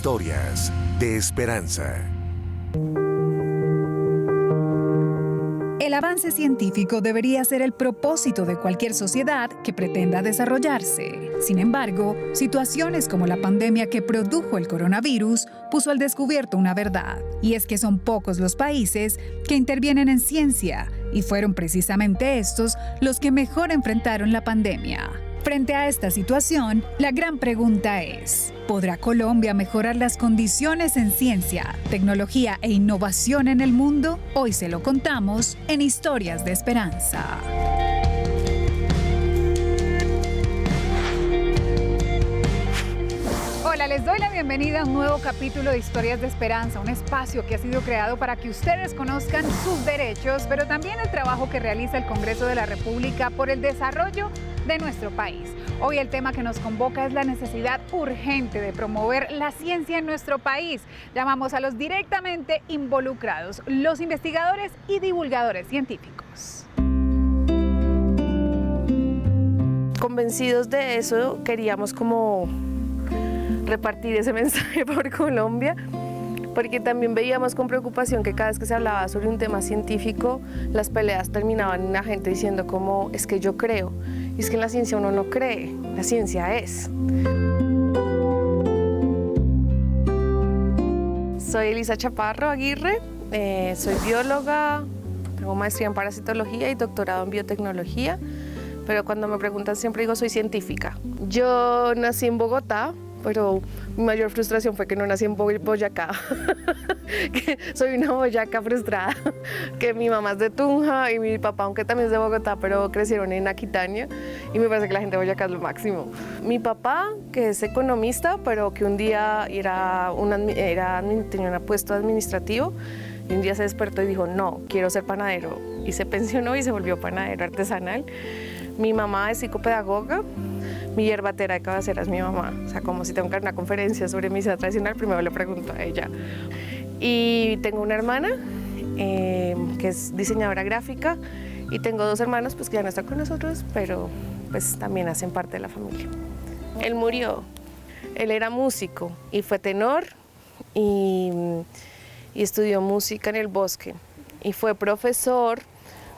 Historias de esperanza. El avance científico debería ser el propósito de cualquier sociedad que pretenda desarrollarse. Sin embargo, situaciones como la pandemia que produjo el coronavirus puso al descubierto una verdad, y es que son pocos los países que intervienen en ciencia, y fueron precisamente estos los que mejor enfrentaron la pandemia. Frente a esta situación, la gran pregunta es: ¿podrá Colombia mejorar las condiciones en ciencia, tecnología e innovación en el mundo? Hoy se lo contamos en Historias de Esperanza. Hola, les doy la bienvenida a un nuevo capítulo de Historias de Esperanza, un espacio que ha sido creado para que ustedes conozcan sus derechos, pero también el trabajo que realiza el Congreso de la República por el desarrollo de nuestro país. Hoy el tema que nos convoca es la necesidad urgente de promover la ciencia en nuestro país. Llamamos a los directamente involucrados, los investigadores y divulgadores científicos. Convencidos de eso, queríamos como repartir ese mensaje por Colombia, porque también veíamos con preocupación que cada vez que se hablaba sobre un tema científico, las peleas terminaban en la gente diciendo como, es que yo creo. Y es que en la ciencia uno no cree, la ciencia es. Soy Elisa Chaparro Aguirre, soy bióloga, tengo maestría en parasitología y doctorado en biotecnología, pero cuando me preguntan siempre digo soy científica. Yo nací en Bogotá, pero mi mayor frustración fue que no nací en Boyacá, que soy una boyaca frustrada, que mi mamá es de Tunja y mi papá, aunque también es de Bogotá, pero crecieron en Aquitania y me parece que la gente de Boyacá es lo máximo. Mi papá, que es economista, pero que un día tenía un puesto administrativo y un día se despertó y dijo, no, quiero ser panadero, y se pensionó y se volvió panadero artesanal. Mi mamá es psicopedagoga. Mi yerbatera de cabecera es mi mamá, o sea, como si tengo que dar una conferencia sobre medicina tradicional, primero le pregunto a ella. Y tengo una hermana que es diseñadora gráfica y tengo dos hermanos pues, que ya no están con nosotros, pero pues también hacen parte de la familia. Él murió, él era músico y fue tenor y estudió música en el Bosque y fue profesor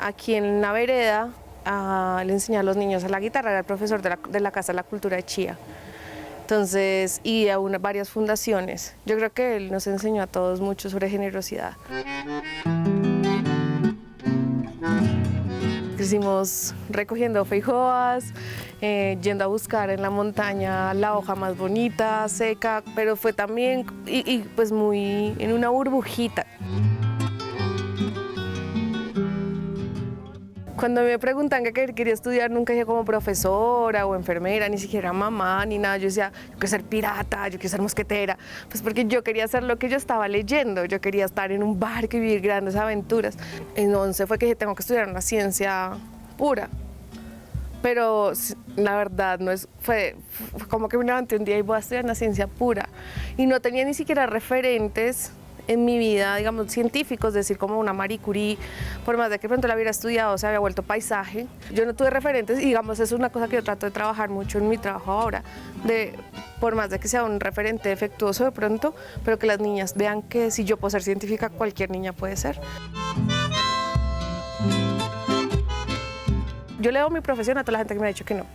aquí en la vereda. Le enseñé a los niños a la guitarra, era el profesor de la Casa de la Cultura de Chía. Entonces, y a varias fundaciones. Yo creo que él nos enseñó a todos mucho sobre generosidad. Crecimos recogiendo feijoas, yendo a buscar en la montaña la hoja más bonita, seca, pero fue también, y pues muy en una burbujita. Cuando me preguntan qué quería estudiar, nunca dije como profesora o enfermera, ni siquiera mamá, ni nada. Yo decía, yo quiero ser pirata, yo quiero ser mosquetera. Pues porque yo quería hacer lo que yo estaba leyendo. Yo quería estar en un barco y vivir grandes aventuras. En 11 fue que dije, tengo que estudiar una ciencia pura. Pero la verdad fue como que me levanté un día y voy a estudiar una ciencia pura. Y no tenía ni siquiera referentes en mi vida, digamos, científicos, es decir, como una Marie Curie, por más de que pronto la hubiera estudiado, se había vuelto paisaje. Yo no tuve referentes y, digamos, eso es una cosa que yo trato de trabajar mucho en mi trabajo ahora, por más de que sea un referente defectuoso de pronto, pero que las niñas vean que si yo puedo ser científica, cualquier niña puede ser. Yo le doy mi profesión a toda la gente que me ha dicho que no.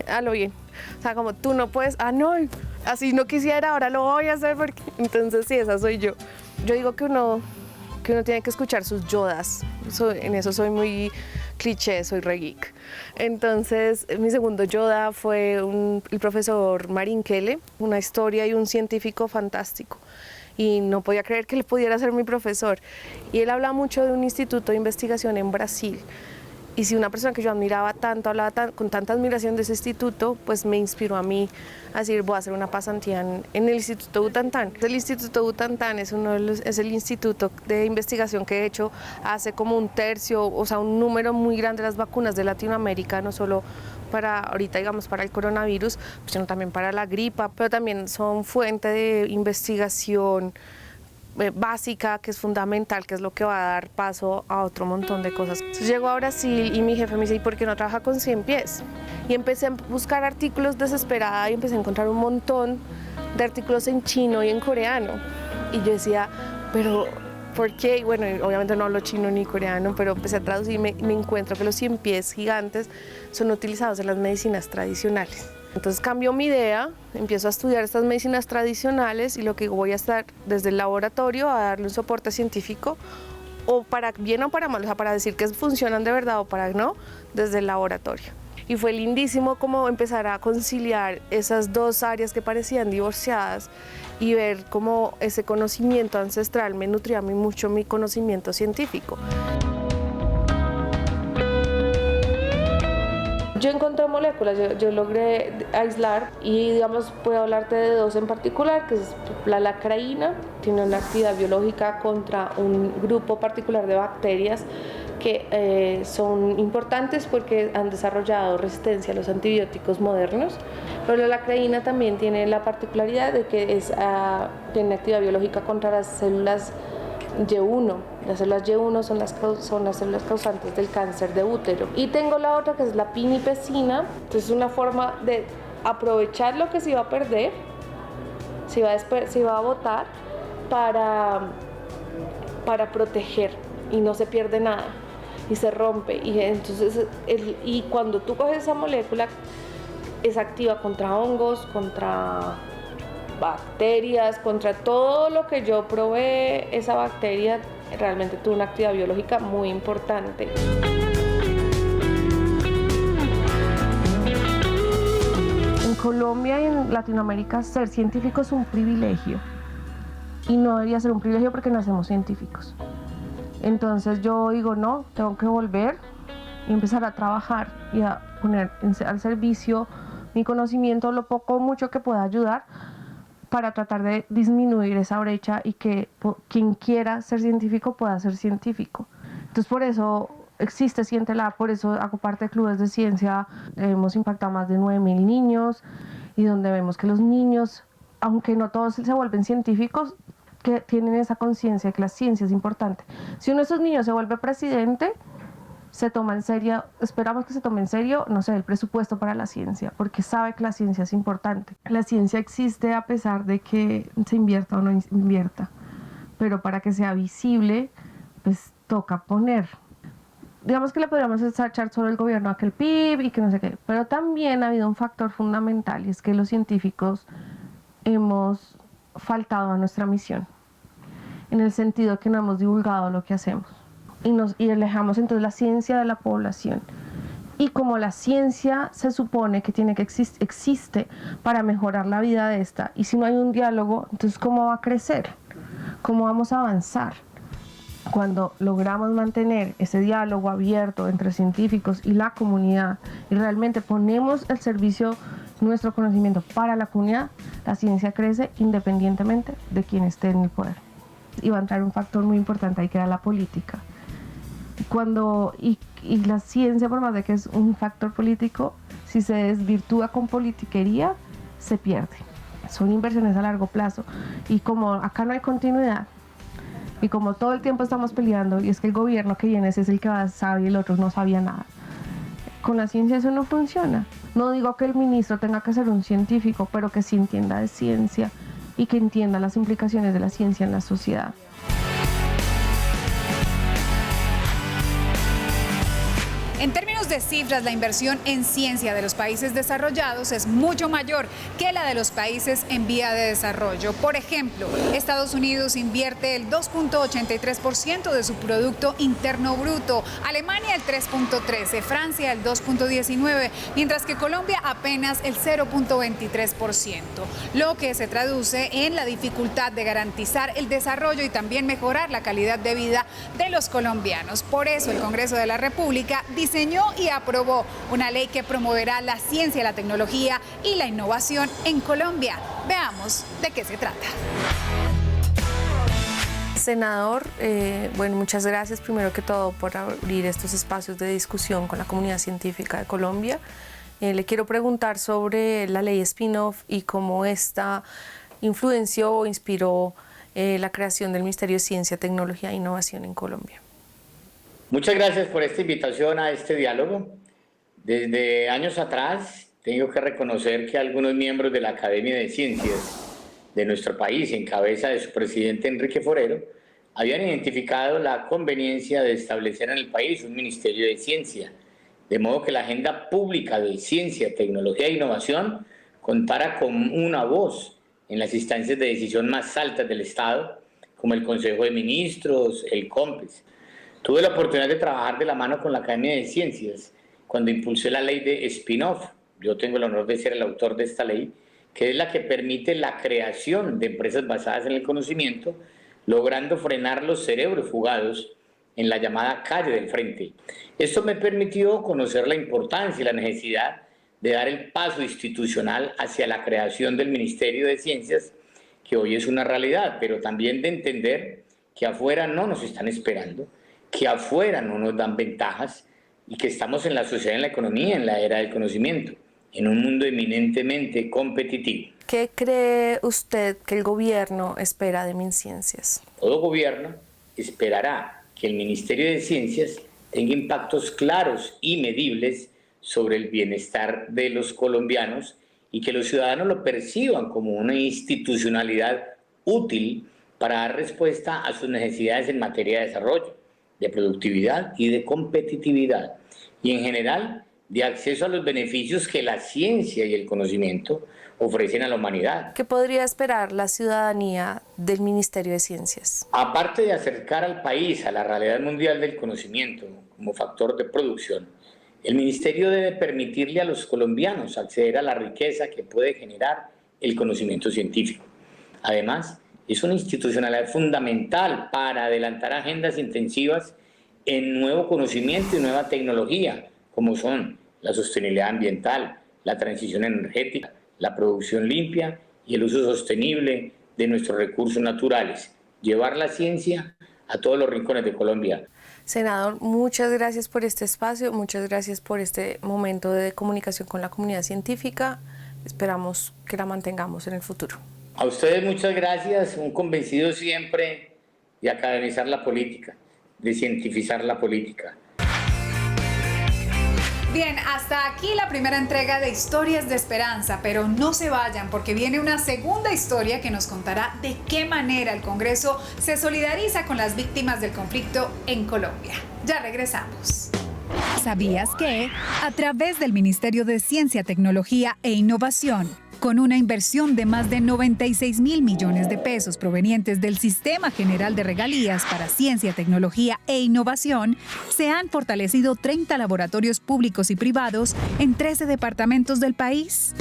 Hazlo bien. O sea, como tú no puedes, no, así no quisiera, ahora lo voy a hacer porque... Entonces sí, esa soy yo. Yo digo que uno tiene que escuchar sus yodas. En eso soy muy cliché, soy re geek. Entonces, mi segundo yoda fue el profesor Marín Kele, una historia y un científico fantástico. Y no podía creer que él pudiera ser mi profesor. Y él habla mucho de un instituto de investigación en Brasil. Y si una persona que yo admiraba tanto, hablaba con tanta admiración de ese instituto, pues me inspiró a mí a decir, voy a hacer una pasantía en el Instituto Butantan. El Instituto Butantan es el instituto de investigación que de hecho hace como un tercio, o sea, un número muy grande de las vacunas de Latinoamérica, no solo para ahorita, digamos, para el coronavirus, sino también para la gripa, pero también son fuente de investigación básica, que es fundamental, que es lo que va a dar paso a otro montón de cosas. Entonces llego a Brasil y mi jefe me dice, ¿y por qué no trabaja con 100 pies? Y empecé a buscar artículos desesperada y empecé a encontrar un montón de artículos en chino y en coreano. Y yo decía, pero ¿por qué? Y bueno, obviamente no hablo chino ni coreano, pero empecé a traducir y me encuentro que los 100 pies gigantes son utilizados en las medicinas tradicionales. Entonces cambió mi idea, empiezo a estudiar estas medicinas tradicionales y lo que voy a estar desde el laboratorio a darle un soporte científico, o para bien o para mal, o sea, para decir que funcionan de verdad o para no, desde el laboratorio. Y fue lindísimo como empezar a conciliar esas dos áreas que parecían divorciadas y ver cómo ese conocimiento ancestral me nutría a mí mucho mi conocimiento científico. Yo encontré moléculas, yo logré aislar y digamos puedo hablarte de dos en particular, que es la lacraína, tiene una actividad biológica contra un grupo particular de bacterias que son importantes porque han desarrollado resistencia a los antibióticos modernos, pero la lacraína también tiene la particularidad de que tiene actividad biológica contra las células Y1. Las células Y1 son las células causantes del cáncer de útero. Y tengo la otra que es la pinipecina, entonces es una forma de aprovechar lo que se iba a perder, se iba a botar para proteger y no se pierde nada y se rompe. Y entonces y cuando tú coges esa molécula es activa contra hongos, contra bacterias, contra todo lo que yo probé. Esa bacteria realmente tuvo una actividad biológica muy importante. En Colombia y en Latinoamérica ser científico es un privilegio y no debería ser un privilegio porque no somos científicos. Entonces yo digo, no, tengo que volver y empezar a trabajar y a poner al servicio mi conocimiento, lo poco o mucho que pueda ayudar, para tratar de disminuir esa brecha y que quien quiera ser científico pueda ser científico. Entonces por eso existe Cientelab, por eso hago parte de clubes de ciencia. Hemos impactado más de 9.000 niños y donde vemos que los niños, aunque no todos se vuelven científicos, que tienen esa conciencia de que la ciencia es importante. Si uno de esos niños se vuelve presidente, se toma en serio, esperamos que se tome en serio, no sé, el presupuesto para la ciencia, porque sabe que la ciencia es importante. La ciencia existe a pesar de que se invierta o no invierta, pero para que sea visible, pues toca poner. Digamos que le podríamos echar sobre el gobierno a que el PIB y que no sé qué, pero también ha habido un factor fundamental y es que los científicos hemos faltado a nuestra misión, en el sentido que no hemos divulgado lo que hacemos. Y alejamos entonces la ciencia de la población. Y como la ciencia se supone que tiene que existe para mejorar la vida de esta, y si no hay un diálogo, entonces ¿cómo va a crecer? ¿Cómo vamos a avanzar? Cuando logramos mantener ese diálogo abierto entre científicos y la comunidad y realmente ponemos el servicio, nuestro conocimiento para la comunidad, la ciencia crece independientemente de quién esté en el poder. Y va a entrar un factor muy importante ahí, que era la política. Y la ciencia, por más de que es un factor político, si se desvirtúa con politiquería, se pierde. Son inversiones a largo plazo. Y como acá no hay continuidad, y como todo el tiempo estamos peleando, y es que el gobierno que viene ese es el que sabe y el otro no sabía nada, con la ciencia eso no funciona. No digo que el ministro tenga que ser un científico, pero que sí entienda de ciencia y que entienda las implicaciones de la ciencia en la sociedad. En términos de cifras, la inversión en ciencia de los países desarrollados es mucho mayor que la de los países en vía de desarrollo. Por ejemplo, Estados Unidos invierte el 2.83% de su Producto Interno Bruto, Alemania el 3.13%, Francia el 2.19%, mientras que Colombia apenas el 0.23%, lo que se traduce en la dificultad de garantizar el desarrollo y también mejorar la calidad de vida de los colombianos. Por eso el Congreso de la República diseñó y aprobó una ley que promoverá la ciencia, la tecnología y la innovación en Colombia. Veamos de qué se trata. Senador, bueno, muchas gracias primero que todo por abrir estos espacios de discusión con la comunidad científica de Colombia. Le quiero preguntar sobre la ley spin-off y cómo esta influenció o inspiró la creación del Ministerio de Ciencia, Tecnología e Innovación en Colombia. Muchas gracias por esta invitación a este diálogo. Desde años atrás, tengo que reconocer que algunos miembros de la Academia de Ciencias de nuestro país, en cabeza de su presidente Enrique Forero, habían identificado la conveniencia de establecer en el país un Ministerio de Ciencia, de modo que la agenda pública de ciencia, tecnología e innovación contara con una voz en las instancias de decisión más altas del Estado, como el Consejo de Ministros, el COMPES. Tuve la oportunidad de trabajar de la mano con la Academia de Ciencias cuando impulsé la ley de spin-off. Yo tengo el honor de ser el autor de esta ley, que es la que permite la creación de empresas basadas en el conocimiento, logrando frenar los cerebros fugados en la llamada calle del frente. Esto me permitió conocer la importancia y la necesidad de dar el paso institucional hacia la creación del Ministerio de Ciencias, que hoy es una realidad, pero también de entender que afuera no nos están esperando, que afuera no nos dan ventajas y que estamos en la sociedad, en la economía, en la era del conocimiento, en un mundo eminentemente competitivo. ¿Qué cree usted que el gobierno espera de MinCiencias? Todo gobierno esperará que el Ministerio de Ciencias tenga impactos claros y medibles sobre el bienestar de los colombianos y que los ciudadanos lo perciban como una institucionalidad útil para dar respuesta a sus necesidades en materia de desarrollo, de productividad y de competitividad, y en general de acceso a los beneficios que la ciencia y el conocimiento ofrecen a la humanidad. ¿Qué podría esperar la ciudadanía del Ministerio de Ciencias? Aparte de acercar al país a la realidad mundial del conocimiento como factor de producción, el Ministerio debe permitirle a los colombianos acceder a la riqueza que puede generar el conocimiento científico. Además, es una institucionalidad fundamental para adelantar agendas intensivas en nuevo conocimiento y nueva tecnología, como son la sostenibilidad ambiental, la transición energética, la producción limpia y el uso sostenible de nuestros recursos naturales. Llevar la ciencia a todos los rincones de Colombia. Senador, muchas gracias por este espacio, muchas gracias por este momento de comunicación con la comunidad científica. Esperamos que la mantengamos en el futuro. A ustedes muchas gracias, un convencido siempre de academizar la política, de cientificar la política. Bien, hasta aquí la primera entrega de Historias de Esperanza, pero no se vayan porque viene una segunda historia que nos contará de qué manera el Congreso se solidariza con las víctimas del conflicto en Colombia. Ya regresamos. ¿Sabías que? A través del Ministerio de Ciencia, Tecnología e Innovación, con una inversión de más de 96.000 millones de pesos provenientes del Sistema General de Regalías para Ciencia, Tecnología e Innovación, se han fortalecido 30 laboratorios públicos y privados en 13 departamentos del país.